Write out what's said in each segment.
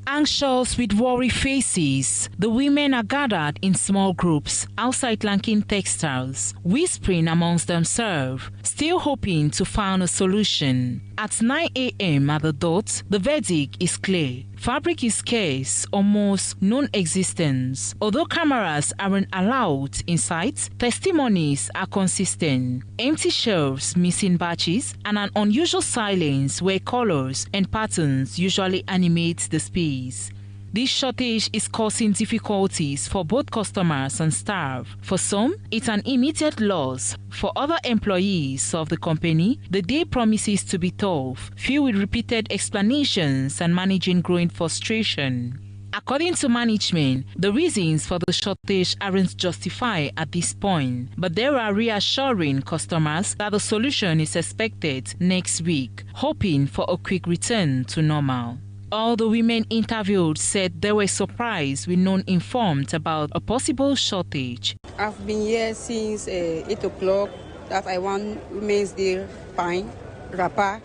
Anxious with worry faces, the women are gathered in small groups outside Lankin Textiles, whispering amongst themselves, still hoping to find a solution. At 9 a.m. at the dot, the verdict is clear. Fabric is scarce, almost non-existent. Although cameras aren't allowed inside, testimonies are consistent. Empty shelves, missing batches, and an unusual silence where colors and patterns usually animate the space. This shortage is causing difficulties for both customers and staff. For some, it's an immediate loss. For other employees of the company, the day promises to be tough, filled with repeated explanations and managing growing frustration. According to management, the reasons for the shortage aren't justified at this point, but they are reassuring customers that the solution is expected next week, hoping for a quick return to normal. All the women interviewed said they were surprised with none informed about a possible shortage. I've been here since 8 o'clock that I want Women's Day fine, wrapper.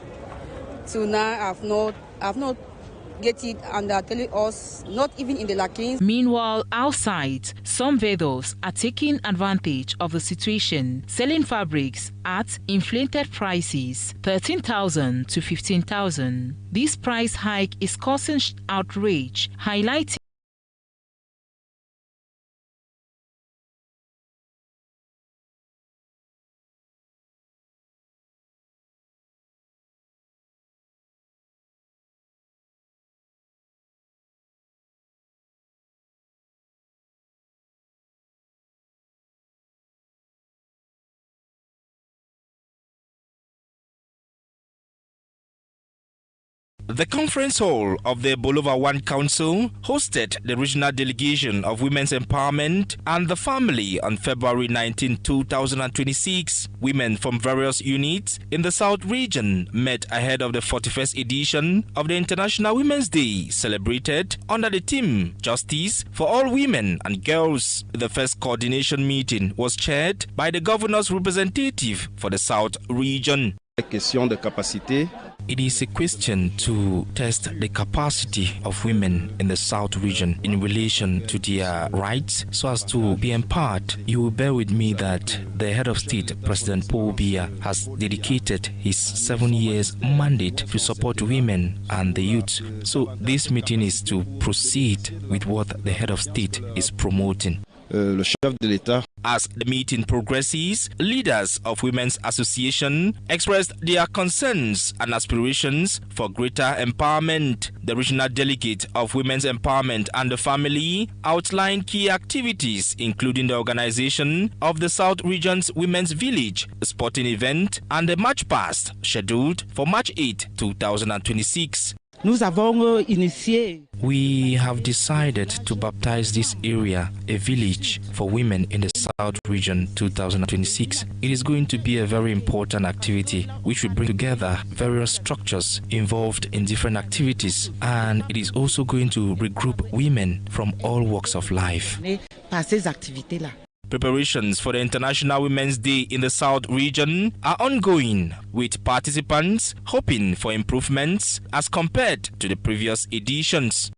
So now I've not get it, and they're telling us not even in the Lakins. Meanwhile, outside, some vendors are taking advantage of the situation, selling fabrics at inflated prices, 13,000 to 15,000. This price hike is causing outrage, highlighting The conference hall of the Bolova One Council hosted the regional delegation of Women's Empowerment and the Family on February 19, 2026. Women from various units in the South region met ahead of the 41st edition of the International Women's Day, celebrated under the theme Justice for All Women and Girls. The first coordination meeting was chaired by the governor's representative for the South region. It is a question to test the capacity of women in the South region in relation to their rights so as to be empowered. You will bear with me that the head of state, President Paul Biya, has dedicated his 7 years mandate to support women and the youth. So this meeting is to proceed with what the head of state is promoting. As the meeting progresses, leaders of Women's Association expressed their concerns and aspirations for greater empowerment. The regional delegate of Women's Empowerment and the Family outlined key activities, including the organization of the South Region's Women's Village, a sporting event, and the March Past scheduled for March 8, 2026. We have decided to baptize this area a village for women in the South region 2026. It is going to be a very important activity which will bring together various structures involved in different activities, and it is also going to regroup women from all walks of life. Preparations for the International Women's Day in the South region are ongoing, with participants hoping for improvements as compared to the previous editions.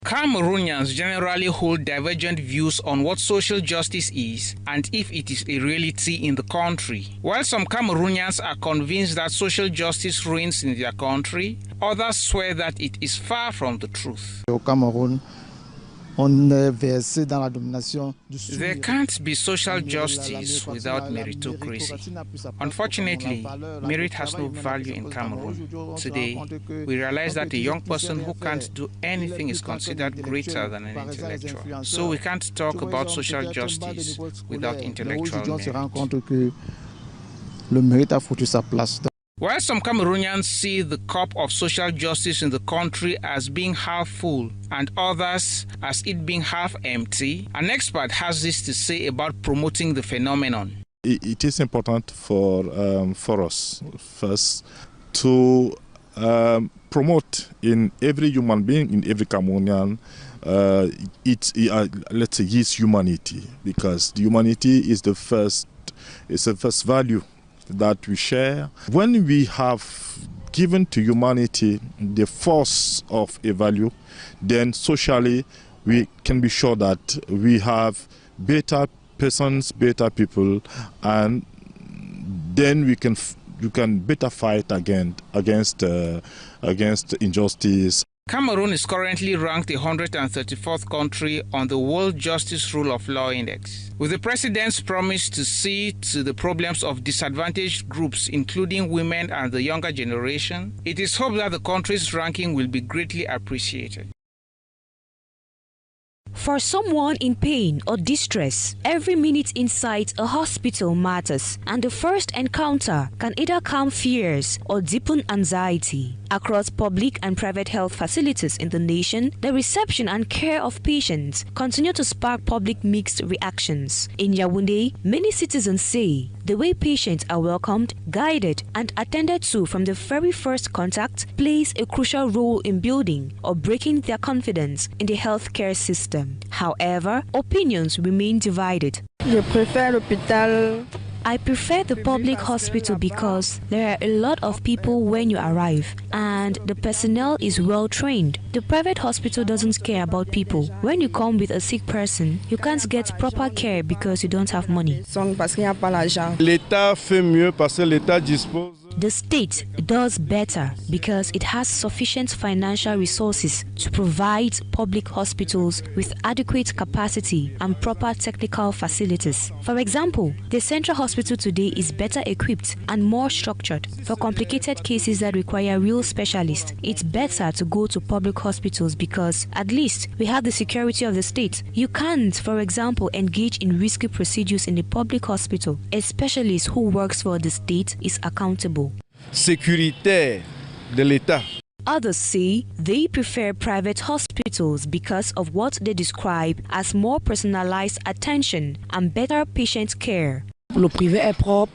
Cameroonians generally hold divergent views on what social justice is and if it is a reality in the country. While some Cameroonians are convinced that social justice reigns in their country, others swear that it is far from the truth. There can't be social justice without meritocracy. Unfortunately, merit has no value in Cameroon. Today, we realize that a young person who can't do anything is considered greater than an intellectual. So we can't talk about social justice without intellectual merit. While some Cameroonians see the cup of social justice in the country as being half full and others as it being half empty, an expert has this to say about promoting the phenomenon. It is important for us first to promote in every human being, in every Cameroonian, let's say his humanity, because the humanity is the first value that we share. When we have given to humanity the force of a value, then socially we can be sure that we have better persons, better people, and then you can better fight against injustice. Cameroon is currently ranked the 134th country on the World Justice Rule of Law Index. With the president's promise to see to the problems of disadvantaged groups, including women and the younger generation, it is hoped that the country's ranking will be greatly appreciated. For someone in pain or distress, every minute inside a hospital matters, and the first encounter can either calm fears or deepen anxiety. Across public and private health facilities in the nation, the reception and care of patients continue to spark public mixed reactions. In Yaoundé, many citizens say the way patients are welcomed, guided, and attended to from the very first contact plays a crucial role in building or breaking their confidence in the healthcare system. However, opinions remain divided. I prefer the public hospital because there are a lot of people when you arrive and the personnel is well trained. The private hospital doesn't care about people. When you come with a sick person, you can't get proper care because you don't have money. The state does better because it has sufficient financial resources to provide public hospitals with adequate capacity and proper technical facilities. For example, the central hospital today is better equipped and more structured. For complicated cases that require real specialists, it's better to go to public hospitals because at least we have the security of the state. You can't, for example, engage in risky procedures in the public hospital. A specialist who works for the state is accountable. Sécuritaire de l'État. Others say they prefer private hospitals because of what they describe as more personalized attention and better patient care. Le privé est propre.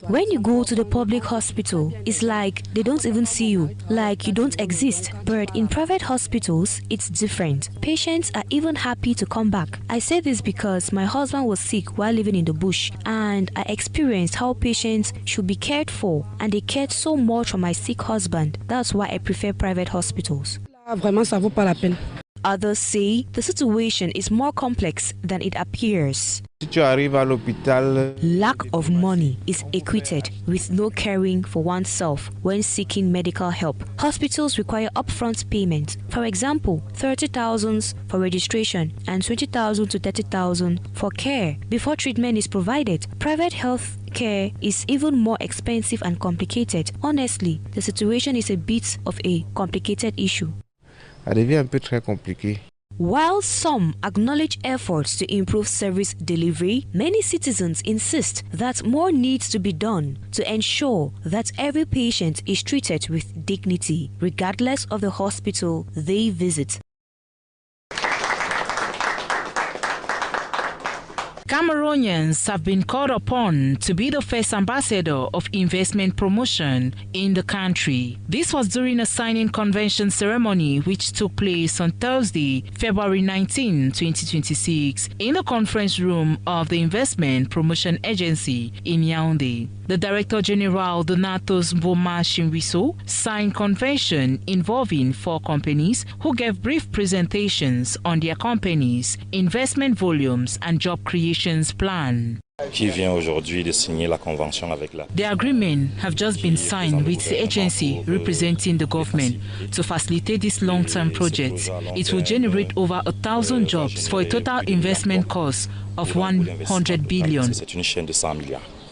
When you go to the public hospital, it's like they don't even see you, like you don't exist. But in private hospitals, it's different. Patients are even happy to come back. I say this because my husband was sick while living in the bush, and I experienced how patients should be cared for, and they cared so much for my sick husband. That's why I prefer private hospitals. Vraiment, ça vaut pas la peine. Others say the situation is more complex than it appears. Lack of money is equated with no caring for oneself when seeking medical help. Hospitals require upfront payment. For example, 30,000 for registration and 20,000 to 30,000 for care before treatment is provided. Private health care is even more expensive and complicated. Honestly, the situation is a bit of a complicated issue. While some acknowledge efforts to improve service delivery, many citizens insist that more needs to be done to ensure that every patient is treated with dignity, regardless of the hospital they visit. Cameroonians have been called upon to be the first ambassador of investment promotion in the country. This was during a signing convention ceremony which took place on Thursday, February 19, 2026, in the conference room of the Investment Promotion Agency in Yaoundé. The Director General Donatos Mboma Shinwiso signed convention involving 4 companies who gave brief presentations on their companies, investment volumes and job creation plan. The agreement have just been signed with the agency representing the government to facilitate this long-term project. It will generate over 1,000 jobs for a total investment cost of 100 billion.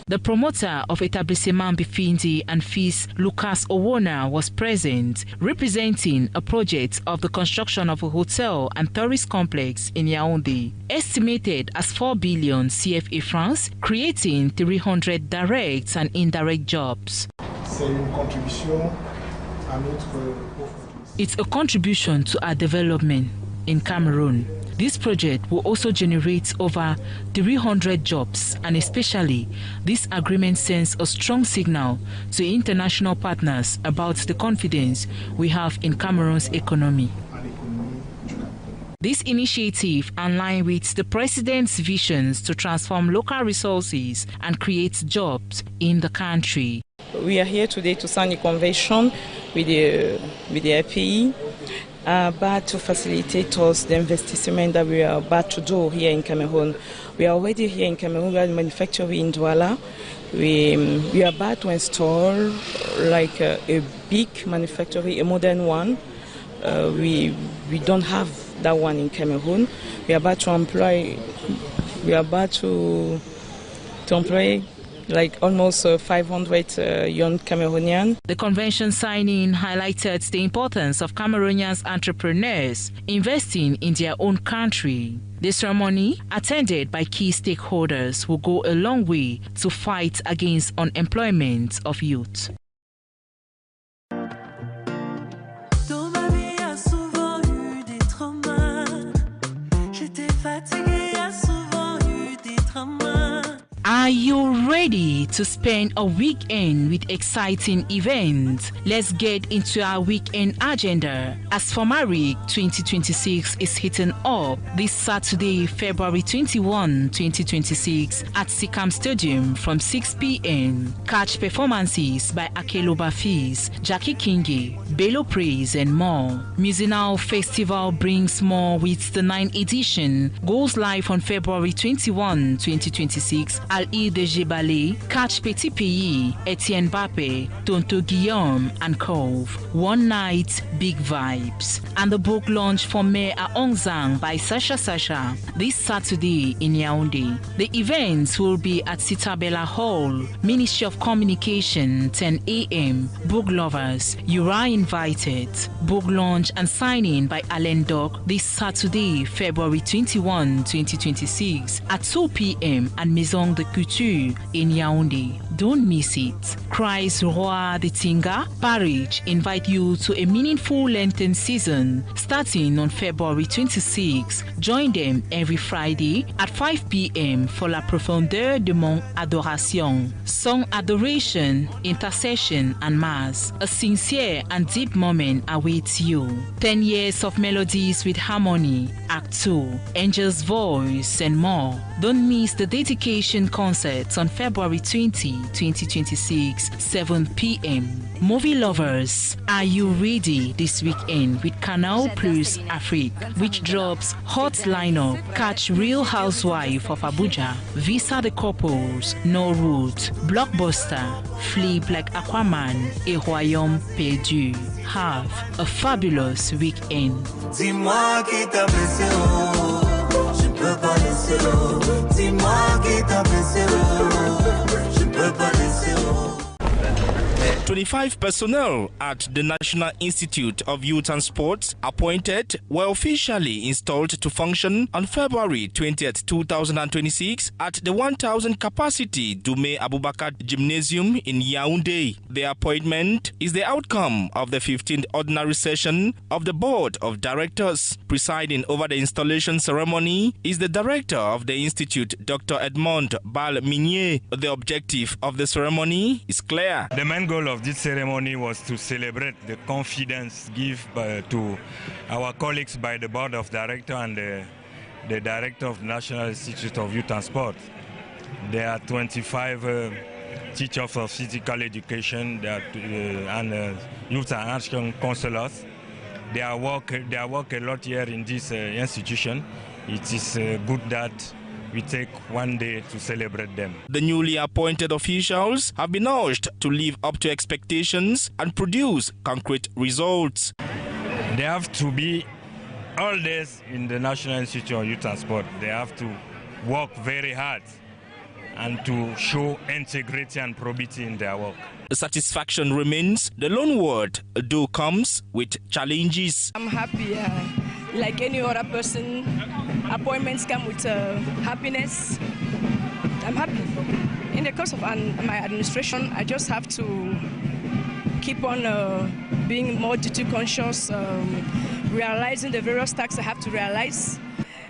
The promoter of Etablissement Bifindi and Fils, Lucas Owona, was present, representing a project of the construction of a hotel and tourist complex in Yaoundé, estimated as 4 billion CFA francs, creating 300 direct and indirect jobs. It's a contribution to our development in Cameroon. This project will also generate over 300 jobs, and especially this agreement sends a strong signal to international partners about the confidence we have in Cameroon's economy. This initiative aligns with the President's visions to transform local resources and create jobs in the country. we are here today to sign a convention with the FPE about to facilitate us the investment that we are about to do here in Cameroon. We are already here in Cameroon. We are manufacturing in Douala. We are about to install like a big manufactory, a modern one. We don't have that one in Cameroon. We are about to employ. We are about to employ like almost 500 young Cameroonians. The convention signing highlighted the importance of Cameroonian entrepreneurs investing in their own country. The ceremony, attended by key stakeholders, will go a long way to fight against unemployment of youth. Are you ready to spend a weekend with exciting events? Let's get into our weekend agenda. As Fevrier 2026 is hitting up this Saturday, February 21, 2026 at Sikam Stadium from 6 p.m. Catch performances by Akelo Bafis, Jackie Kingi, Bello Praise and more. Musical Festival brings more with the 9th edition. Goes live on February 21, 2026 de Ballet, Catch Petit Pays, Etienne Bappe, Tonto Guillaume and Cove. One night, big vibes. And the book launch for Mayor Aongzang by Sasha this Saturday in Yaoundé. The events will be at Citabella Hall, Ministry of Communication, 10 a.m. Book lovers, you are invited. Book launch and signing by Alain Doc this Saturday, February 21, 2026 at 2 p.m. at Maison de Couture in Yaoundé. Don't miss it. Christ Roi de Tinga, Paris invite you to a meaningful Lenten season starting on February 26. Join them every Friday at 5 p.m. for La Profondeur de mon Adoration. Song adoration, intercession and mass. A sincere and deep moment awaits you. 10 years of melodies with harmony, Act 2, Angel's Voice and more. Don't miss the dedication concert on February 20, 2026, 7 p.m. Movie lovers, are you ready this weekend with Canal Plus Afrique, which drops hot lineup? Catch Real Housewife of Abuja, Visa the Couples, No Route, Blockbuster, Flip like Aquaman, et Royaume Perdu. Have a fabulous weekend. Dis-moi qui t'a blessé, je peux pas laisser. Dis-moi qui t'a blessé, je peux pas laisser. 25 personnel at the National Institute of Youth and Sports appointed were officially installed to function on February 20, 2026 at the 1,000 capacity Dume Abubakar Gymnasium in Yaoundé. The appointment is the outcome of the 15th ordinary session of the Board of Directors. Presiding over the installation ceremony is the director of the institute, Dr. Edmond Bal-Minier. The objective of the ceremony is clear. The main goal of this ceremony was to celebrate the confidence given to our colleagues by the Board of Directors and the Director of the National Institute of Youth and Sport. There are 25 teachers of physical education and youth and action counselors. They work a lot here in this institution. It is good that we take one day to celebrate them. The newly appointed officials have been urged to live up to expectations and produce concrete results. They have to be all days in the National Institute of Youth and Sport. They have to work very hard and to show integrity and probity in their work. The satisfaction remains. The lone word, though, comes with challenges. I'm happy. Like any other person, appointments come with happiness. I'm happy. In the course of my administration, I just have to keep on being more duty conscious, realizing the various tasks I have to realize.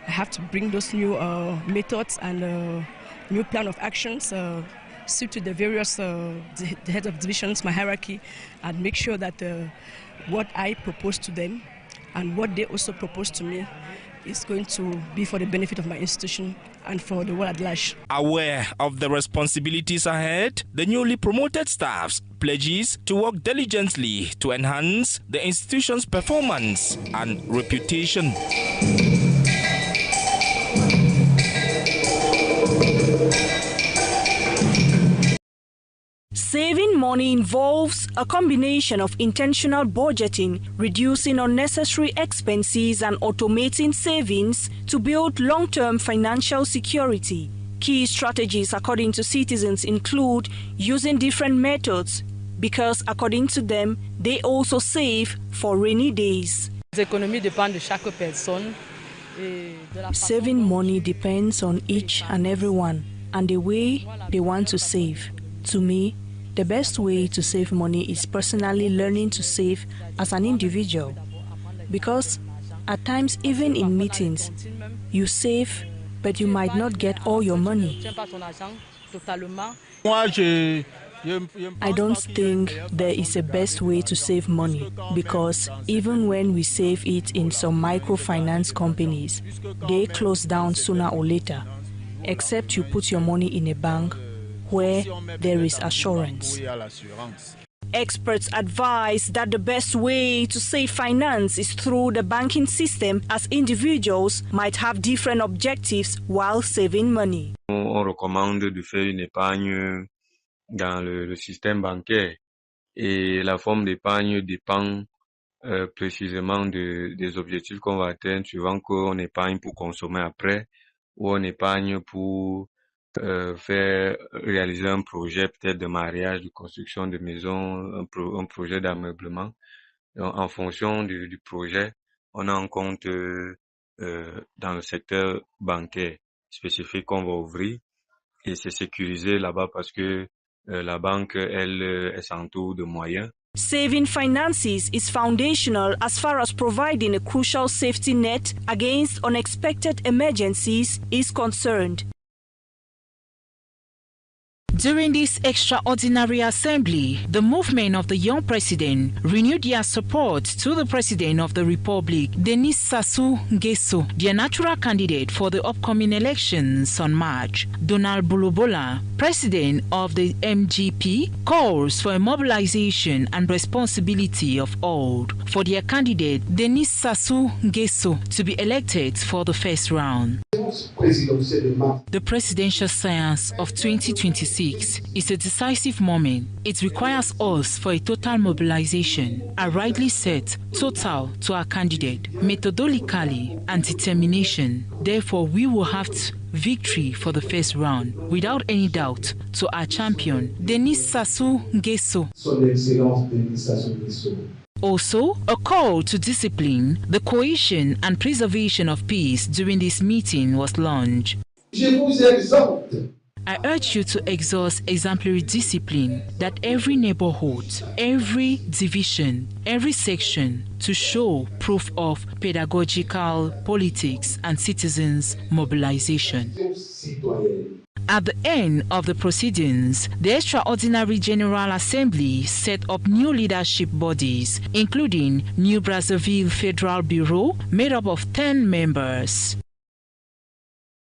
I have to bring those new methods and new plan of actions suit to the various the heads of divisions, my hierarchy, and make sure that what I propose to them and what they also propose to me is going to be for the benefit of my institution and for the world at large. Aware of the responsibilities ahead, the newly promoted staffs pledges to work diligently to enhance the institution's performance and reputation. Saving money involves a combination of intentional budgeting, reducing unnecessary expenses, and automating savings to build long-term financial security. Key strategies, according to citizens, include using different methods because, according to them, they also save for rainy days. Saving money depends on each and everyone and the way they want to save. To me, the best way to save money is personally learning to save as an individual, because at times, even in meetings, you save, but you might not get all your money. I don't think there is a best way to save money, because even when we save it in some microfinance companies, they close down sooner or later, except you put your money in a bank where there is assurance. Experts advise that the best way to save finance is through the banking system, as individuals might have different objectives while saving money. On recommande de faire une épargne dans le système bancaire, et la forme d'épargne dépend précisément des objectifs qu'on va atteindre, suivant qu'on épargne pour consommer après ou on épargne pour faire réaliser un projet peut-être de mariage, de construction de maison, un projet d'ameublement. En fonction du projet, on a un compte dans le secteur bancaire spécifique qu'on va ouvrir, et c'est sécurisé là-bas parce que la banque, elle s'entoure de moyens. Saving finances is foundational as far as providing a crucial safety net against unexpected emergencies is concerned. During this extraordinary assembly, the movement of the young president renewed their support to the president of the republic, Denis Sassou Nguesso, their natural candidate for the upcoming elections on March. Donald Bulubola, president of the MGP, calls for a mobilization and responsibility of all for their candidate, Denis Sassou Nguesso, to be elected for the first round. The presidential science of 2026 is a decisive moment. It requires us for a total mobilization. I rightly said total to our candidate, methodologically and determination. Therefore, we will have victory for the first round, without any doubt, to our champion, Denis Sassou Nguesso. Also, a call to discipline, the cohesion and preservation of peace during this meeting was launched. I urge you to exhaust exemplary discipline that every neighborhood, every division, every section, to show proof of pedagogical politics and citizens' mobilization. At the end of the proceedings, the Extraordinary General Assembly set up new leadership bodies, including New Brazzaville Federal Bureau, made up of 10 members.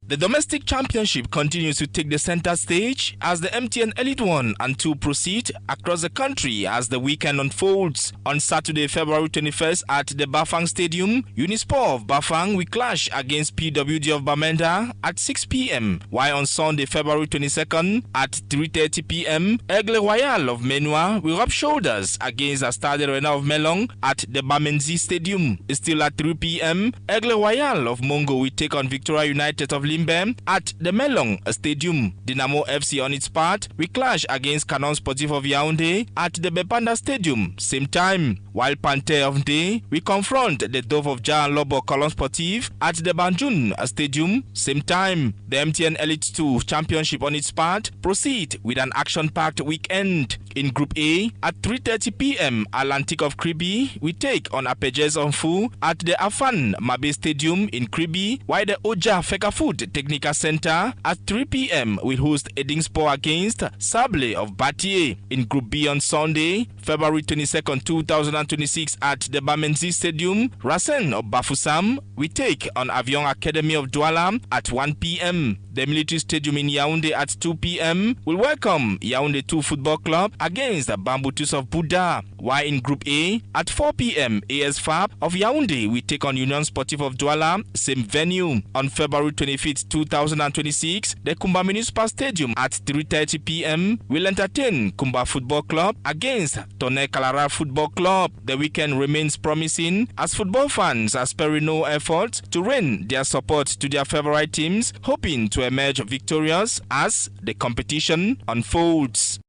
The domestic championship continues to take the center stage as the MTN Elite 1 and 2 proceed across the country as the weekend unfolds. On Saturday, February 21st at the Bafang Stadium, Unisport of Bafang will clash against PWD of Bamenda at 6 p.m. While on Sunday, February 22nd at 3:30 p.m., Aigle Royal of Menua will rub shoulders against the Stade Rena of Melong at the Bamenzi Stadium. Still at 3 p.m., Aigle Royal of Mongo will take on Victoria United of at the Melong Stadium. Dynamo FC on its part will clash against Canon Sportif of Yaoundé at the Bepanda Stadium same time, while Panther of Day will confront the Dove of Jan Lobo Colon Sportif at the Banjul Stadium same time. The MTN Elite 2 Championship on its part proceed with an action-packed weekend. In Group A, at 3:30 p.m, Atlantic of Kribi will take on Apejes Onfu at the Afan Mabe Stadium in Kribi, while the Oja Fekafood Technical Center at 3 p.m. will host Edingspor against Sable of Batier. In Group B on Sunday, February 22nd, 2026 at the Bamenzi Stadium, Rasen of Bafoussam will take on Avion Academy of Douala at 1 p.m. The Military Stadium in Yaoundé at 2 p.m. will welcome Yaoundé 2 Football Club against the Bamboutus of Buda. While in Group A, at 4 p.m., AS FAB of Yaoundé will take on Union Sportive of Douala, same venue. On February 25th, 2026, the Kumba Municipal Stadium at 3:30 p.m. will entertain Kumba Football Club against Tonnerre Kalara Football Club. The weekend remains promising as football fans are sparing no effort to lend their support to their favorite teams, hoping to emerge victorious as the competition unfolds.